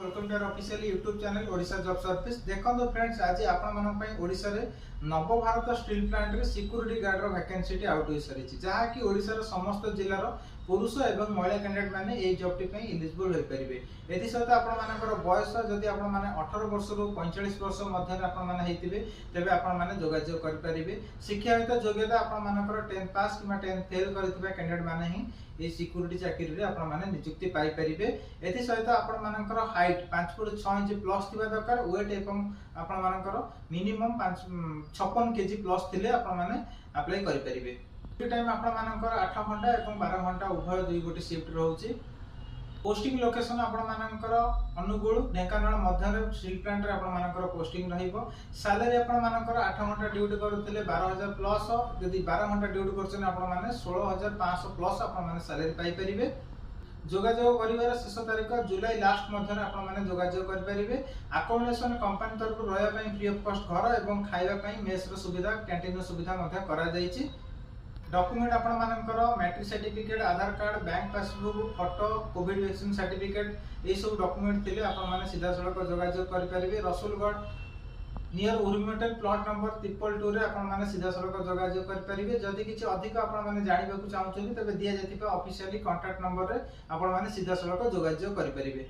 Welcome to our official YouTube channel Odisha job service. देखो friends, आज आपण मन पई ओडिशा रे नव भारत स्टील प्लांट रे सिक्यूरिटी गार्ड रो वैकेंसी आउट हो सारी जहाँ कि ओडिशा रो समस्त जिल्ला रो पुरुष एवं महिला कैंडिडेट माने ए जॉब टी पई एलिजिबल होई परिबे। एथि सहित आपण मानकर बयस जदि आपण माने 18 वर्ष रु 45 वर्ष मध्य रे आपण माने हेतिबे तबे आपण माने जोगाजोग करि परिबे। शिक्षागत योग्यता आपण मानकर 10 पास किमा 10 फेल करथिबा कैंडिडेट माने ही ए सिक्यूरिटी चाकरी रे आपण माने नियुक्ति पाई परिबे। एथि सहित आपण मानकर हाइट 5 फुट 6 इंच प्लस थिबा दरकार। वेट एवं आपण मानकर मिनिमम 56 केजी प्लस थिले आपण माने अप्लाई करि परिबे। टाइम आपण मानकर 8 घंटा एवं 12 घंटा उभय दुई गोटी शिफ्ट रहउची। पोस्टिंग लोकेशन आपण मानकर अनुगुल ढेंकानाल मध्य स्टील प्लांट रे आपण मानकर पोस्टिंग रहिबो। सैलरी आपण मानकर 8 घंटा ड्यूटी करथिले 12000 प्लस, यदि 12 घंटा ड्यूटी करछन आपण माने 16500 प्लस आपण माने सैलरी पाई परिबे। जोगाजोग करिवार शेष तारीख जुलाई लास्ट मध्य आपण माने जोगाजोग करि परिबे। अकोमोडेशन कंपनी तरफ रहया पई फ्री ऑफ कॉस्ट घर एवं खाइबा पई मेस रो सुविधा कैंटीन रो सुविधा मध्य करा जायछि। डॉक्यूमेंट आपण मानकर matric certificate, Aadhaar card, bank passbook, photo, COVID vaccine certificate ए सब डॉक्यूमेंट थिले आपण माने सीधा सड़क जोगाजोग करि परिबे। रसूलगढ़ नियर उर्मिटल प्लॉट नंबर 222 रे आपण माने सीधा सड़क जोगाजोग करि परिबे। जदि किछि अधिक आपण माने जानिबा को चाहउछथि तबे दिया जाथिबा ऑफिशियली कांटेक्ट नंबर रे आपण माने सीधा सड़क जोगाजोग करि परिबे।